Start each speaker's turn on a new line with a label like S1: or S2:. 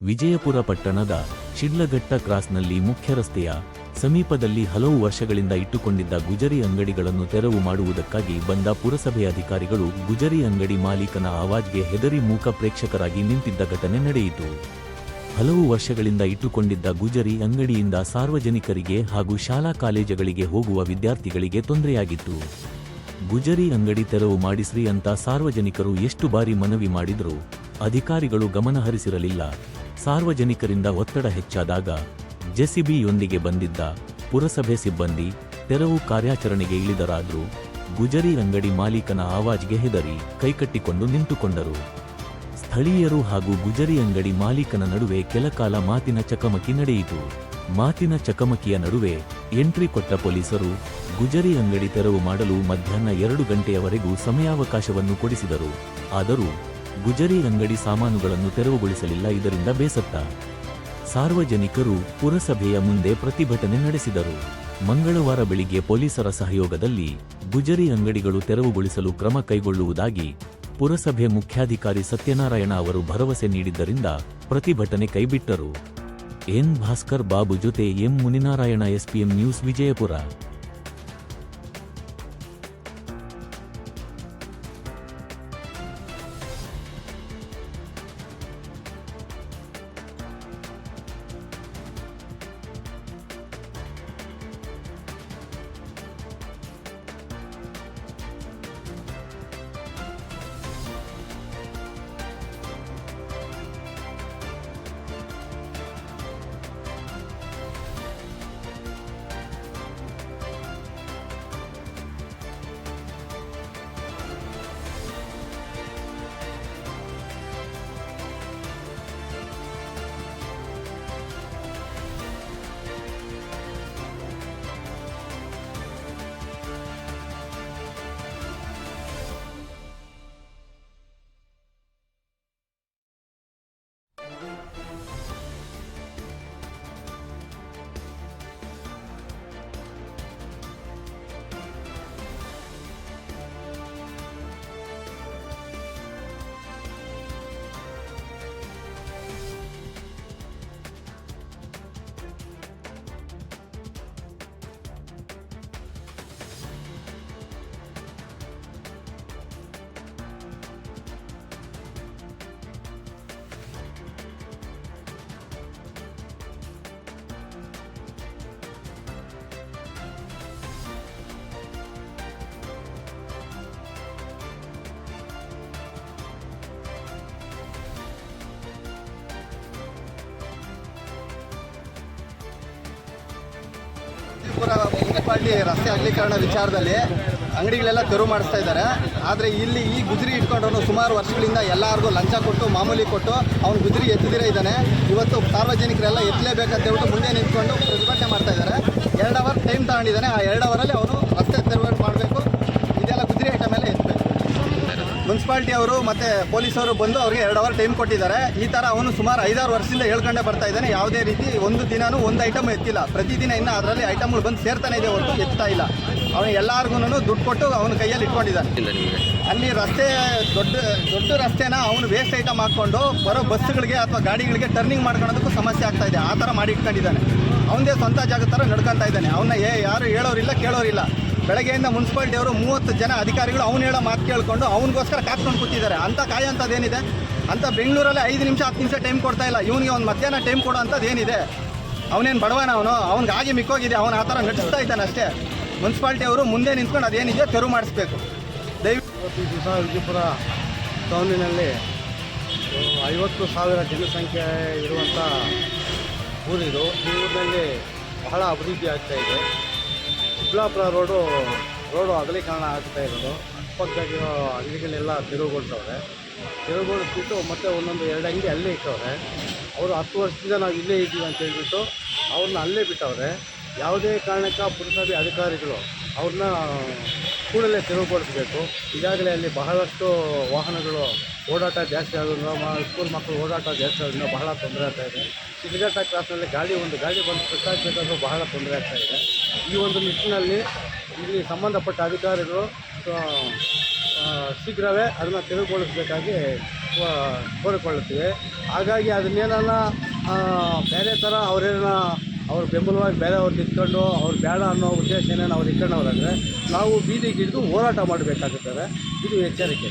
S1: ವಿಜಯಪುರ ಪಟ್ಟಣದ ಶಿಡ್ಲಘಟ್ಟ ಕ್ರಾಸ್ನಲ್ಲಿ ಮುಖ್ಯ ರಸ್ತೆಯ ಸಮೀಪದಲ್ಲಿ ಹಲವು ವರ್ಷಗಳಿಂದ ಇಟ್ಟುಕೊಂಡಿದ್ದ ಗುಜರಿ ಅಂಗಡಿಗಳನ್ನು ತೆರವು ಮಾಡುವುದಕ್ಕಾಗಿ ಬಂದ ಪುರಸಭೆ ಅಧಿಕಾರಿಗಳು ಗುಜರಿ ಅಂಗಡಿ ಮಾಲೀಕನ ಆವಾಜ್ಗೆ ಹೆದರಿ ಮೂಕ ಪ್ರೇಕ್ಷಕರಾಗಿ ನಿಂತಿದ್ದ ಘಟನೆ ನಡೆಯಿತು. ಹಲವು ವರ್ಷಗಳಿಂದ ಇಟ್ಟುಕೊಂಡಿದ್ದ ಗುಜರಿ ಅಂಗಡಿಯಿಂದ ಸಾರ್ವಜನಿಕರಿಗೆ ಹಾಗೂ ಶಾಲಾ ಕಾಲೇಜುಗಳಿಗೆ ಹೋಗುವ ವಿದ್ಯಾರ್ಥಿಗಳಿಗೆ ತೊಂದರೆಯಾಗಿತ್ತು. ಗುಜರಿ ಅಂಗಡಿ ತೆರವು ಮಾಡಿಸ್ರಿ ಅಂತ ಸಾರ್ವಜನಿಕರು ಎಷ್ಟು ಬಾರಿ ಮನವಿ ಮಾಡಿದರೂ ಅಧಿಕಾರಿಗಳು ಗಮನಹರಿಸಿರಲಿಲ್ಲ. ಸಾರ್ವಜನಿಕರಿಂದ ಒತ್ತಡ ಹೆಚ್ಚಾದಾಗ ಜೆಸಿಬಿಯೊಂದಿಗೆ ಬಂದಿದ್ದ ಪುರಸಭೆ ಸಿಬ್ಬಂದಿ ತೆರವು ಕಾರ್ಯಾಚರಣೆಗೆ ಇಳಿದರಾದರೂ ಗುಜರಿ ಅಂಗಡಿ ಮಾಲೀಕನ ಆವಾಜ್ಗೆ ಹೆದರಿ ಕೈಕಟ್ಟಿಕೊಂಡು ನಿಂತುಕೊಂಡರು. ಸ್ಥಳೀಯರು ಹಾಗೂ ಗುಜರಿ ಅಂಗಡಿ ಮಾಲೀಕನ ನಡುವೆ ಕೆಲಕಾಲ ಮಾತಿನ ಚಕಮಕಿ ನಡೆಯಿತು. ಮಾತಿನ ಚಕಮಕಿಯ ನಡುವೆ ಎಂಟ್ರಿ ಕೊಟ್ಟ ಪೊಲೀಸರು ಗುಜರಿ ಅಂಗಡಿ ತೆರವು ಮಾಡಲು ಮಧ್ಯಾಹ್ನ 2 ಗಂಟೆಯವರೆಗೂ ಸಮಯಾವಕಾಶವನ್ನು ಕೊಡಿಸಿದರು. ಆದರೂ ಗುಜರಿ ಅಂಗಡಿ ಸಾಮಾನುಗಳನ್ನು ತೆರವುಗೊಳಿಸಲಿಲ್ಲ. ಇದರಿಂದ ಬೇಸತ್ತ ಸಾರ್ವಜನಿಕರು ಪುರಸಭೆಯ ಮುಂದೆ ಪ್ರತಿಭಟನೆ ನಡೆಸಿದರು. ಮಂಗಳವಾರ ಬೆಳಿಗ್ಗೆ ಪೊಲೀಸರ ಸಹಯೋಗದಲ್ಲಿ ಗುಜರಿ ಅಂಗಡಿಗಳು ತೆರವುಗೊಳಿಸಲು ಕ್ರಮ ಕೈಗೊಳ್ಳುವುದಾಗಿ ಪುರಸಭೆ ಮುಖ್ಯಾಧಿಕಾರಿ ಸತ್ಯನಾರಾಯಣ ಅವರು ಭರವಸೆ ನೀಡಿದ್ದರಿಂದ ಪ್ರತಿಭಟನೆ ಕೈಬಿಟ್ಟರು. ಎನ್ ಭಾಸ್ಕರ್ ಬಾಬು ಜೊತೆ M Muninarayana, SPM news, Vijayapura.
S2: Municipality ರಸ್ತೆ ಅಗಲೀಕರಣ ವಿಚಾರದಲ್ಲಿ ಅಂಗಡಿಗಳೆಲ್ಲ ತೆರವು ಮಾಡಿಸ್ತಾ ಇದ್ದಾರೆ. ಆದರೆ ಇಲ್ಲಿ ಈ ಗುಜರಿ ಇಟ್ಕೊಂಡ್ರು ಸುಮಾರು ವರ್ಷಗಳಿಂದ ಎಲ್ಲರಿಗೂ ಲಂಚ ಕೊಟ್ಟು ಮಾಮೂಲಿ ಕೊಟ್ಟು ಅವ್ನು ಗುಜರಿ ಎತ್ತಿದಿರೇ ಇದ್ದಾನೆ. ಇವತ್ತು ಸಾರ್ವಜನಿಕರೆಲ್ಲ ಎತ್ತಲೇಬೇಕಂತ ಹೇಳ್ಬಿಟ್ಟು ಮುಂದೆ ನಿಂತ್ಕೊಂಡು ಪ್ರತಿಭಟನೆ ಮಾಡ್ತಾ ಇದ್ದಾರೆ. 2 ಅವರ್ ಟೈಮ್ ತಗೊಂಡಿದ್ದಾನೆ. ಆ 2 ಅವರಲ್ಲಿ ಅವನು ರಸ್ತೆ ತೆರವು ಮಾಡಬೇಕು. ಇದೆಲ್ಲ ಗುಜರಿ ಐಟಮ್ ಎಲ್ಲ ಎತ್ತಬೇಕು. ಮುನ್ಸಿಪಾಲಿಟಿ ಅವರು ಮತ್ತು ಪೊಲೀಸವರು ಬಂದು ಅವ್ರಿಗೆ 2 ಅವರ್ ಟೈಮ್ ಕೊಟ್ಟಿದ್ದಾರೆ. ಈ ಥರ ಅವನು ಸುಮಾರು 5-6 ವರ್ಷದಿಂದ ಹೇಳ್ಕೊಂಡೇ ಬರ್ತಾ ಇದ್ದಾನೆ. ಯಾವುದೇ ರೀತಿ ಒಂದು ದಿನವೂ ಒಂದು ಐಟಮ್ ಎತ್ತಿಲ್ಲ. ಪ್ರತಿದಿನ ಇನ್ನು ಅದರಲ್ಲಿ ಐಟಮ್ಗಳು ಬಂದು ಸೇರ್ತಾನೆ ಇದೆ ಹೊರತು ಎತ್ತಾ ಇಲ್ಲ. ಅವನು ಎಲ್ಲರಿಗೂ ದುಡ್ಡು ಕೊಟ್ಟು ಅವನ ಕೈಯಲ್ಲಿ ಇಟ್ಕೊಂಡಿದ್ದಾನೆ. ಅಲ್ಲಿ ರಸ್ತೆ ದೊಡ್ಡ ರಸ್ತೆನ ಅವನು ವೇಸ್ಟ್ ಐಟಮ್ ಹಾಕ್ಕೊಂಡು ಬರೋ ಬಸ್ಗಳಿಗೆ ಅಥವಾ ಗಾಡಿಗಳಿಗೆ ಟರ್ನಿಂಗ್ ಮಾಡ್ಕೊಳ್ಳೋದಕ್ಕೂ ಸಮಸ್ಯೆ ಆಗ್ತಾ ಇದೆ. ಆ ಥರ ಮಾಡಿ ಇಟ್ಕೊಂಡಿದ್ದಾನೆ. ಅವನದೇ ಸ್ವಂತ ಜಾಗ ಥರ ನಡ್ಕೊತಾ ಇದ್ದಾನೆ. ಅವನ್ನ ಯಾರು ಹೇಳೋರಿಲ್ಲ ಕೇಳೋರಿಲ್ಲ. ಬೆಳಗ್ಗೆಯಿಂದ ಮುನ್ಸಿಪಾಲ್ಟಿಯವರು 30 ಜನ ಅಧಿಕಾರಿಗಳು ಅವ್ನು ಹೇಳೋ ಮಾತು ಕೇಳಿಕೊಂಡು ಅವನಿಗೋಸ್ಕರ ಕಾತ್ಕೊಂಡು ಕೂತಿದ್ದಾರೆ. ಅಂಥ ಕಾಯೋಂಥದ್ದೇನಿದೆ ಅಂತ ಬೆಂಗಳೂರಲ್ಲಿ 5 ನಿಮಿಷ 10 ನಿಮಿಷ ಟೈಮ್ ಕೊಡ್ತಾ ಇಲ್ಲ. ಇವನಿಗೆ ಒಂದು ಮಧ್ಯಾಹ್ನ ಟೈಮ್ ಕೊಡೋ ಅಂಥದ್ದು ಏನಿದೆ? ಅವನೇನು ಬಡವನ ಅವ್ನಿಗೆ ಆಗಿ ಮಿಕ್ಕೋಗಿದೆ. ಅವನು ಆ ಥರ ನಡೆಸ್ತಾ ಇದ್ದಾನೆ ಅಷ್ಟೇ. ಮುನ್ಸಿಪಾಲ್ಟಿಯವರು ಮುಂದೆ ನಿಂತ್ಕೊಂಡು ಅದೇನಿದೆ ತೆರವು ಮಾಡಿಸ್ಬೇಕು.
S3: ಇವತ್ತು ದಿವಸ ವಿಜಯಪುರ ಟೌನಿನಲ್ಲಿ 50,000 ಜನಸಂಖ್ಯೆ ಇರುವಂಥ ಊರಿದು. ಈ ಊರಿನಲ್ಲಿ ಬಹಳ ಅಭಿವೃದ್ಧಿ ಆಗ್ತಾಯಿದೆ. ಚಿಕ್ಕಬಳ್ಳಾಪುರ ರೋಡು ಅಗಲೀಕರಣ ಆಗ್ತಾ ಇರೋದು. ಅಕ್ಕಪಕ್ಕದಾಗಿರೋ ಅಂಗಡಿಗಳೆಲ್ಲ ತೆರವುಗೊಳಿಸ್ಬಿಟ್ಟು ಮತ್ತೆ ಒಂದೊಂದು 2 ಅಂಗಡಿ ಅಲ್ಲೇ ಇಟ್ಟವ್ರೆ. ಅವರು 10 ವರ್ಷದಿಂದ ನಾವು ಇಲ್ಲೇ ಇದ್ದೀವಿ ಅಂತ ಹೇಳ್ಬಿಟ್ಟು ಅವ್ರನ್ನ ಅಲ್ಲೇ ಬಿಟ್ಟವ್ರೆ. ಯಾವುದೇ ಕಾರಣಕ್ಕೆ ಪುರಸಭೆ ಅಧಿಕಾರಿಗಳು ಅವ್ರನ್ನ ಕೂಡಲೇ ತೆರವುಗೊಳಿಸಬೇಕು. ಈಗಾಗಲೇ ಅಲ್ಲಿ ಬಹಳಷ್ಟು ವಾಹನಗಳು ಓಡಾಟ ಜಾಸ್ತಿ ಆಗೋದ್ರಿಂದ, ಸ್ಕೂಲ್ ಮಕ್ಕಳು ಓಡಾಟ ಜಾಸ್ತಿ ಆಗೋದ್ರಿಂದ ಬಹಳ ತೊಂದರೆ ಆಗ್ತಾಯಿದೆ. ಶಿಡ್ಲಘಟ್ಟ ಕ್ರಾಸ್ನಲ್ಲಿ ಒಂದು ಗಾಡಿ ಬಂದು ಸ್ಟಾಕ್ ಬಹಳ ತೊಂದರೆ ಆಗ್ತಾಯಿದೆ. ಈ ಒಂದು ನಿಟ್ಟಿನಲ್ಲಿ ಇಲ್ಲಿ ಸಂಬಂಧಪಟ್ಟ ಅಧಿಕಾರಿಗಳು ಶೀಘ್ರವೇ ಅದನ್ನು ತೆರವುಗೊಳಿಸಬೇಕಾಗಿ ಕೋರಿಕೊಳ್ಳುತ್ತೀವಿ. ಹಾಗಾಗಿ ಅದನ್ನೇನನ್ನ ಬೇರೆ ಥರ ಅವ್ರ ಬೆಂಬಲವಾಗಿ ಬೇರೆಯವ್ರು ನಿಂತ್ಕೊಂಡು ಅವ್ರು ಬೇಡ ಅನ್ನೋ ಉದ್ದೇಶ ಏನೇನು ಅವ್ರು ಇಟ್ಕೊಂಡವ್ರಂದರೆ ನಾವು ಬೀದಿಗಿಳಿದು ಹೋರಾಟ ಮಾಡಬೇಕಾಗುತ್ತದೆ. ಇದು ಎಚ್ಚರಿಕೆ.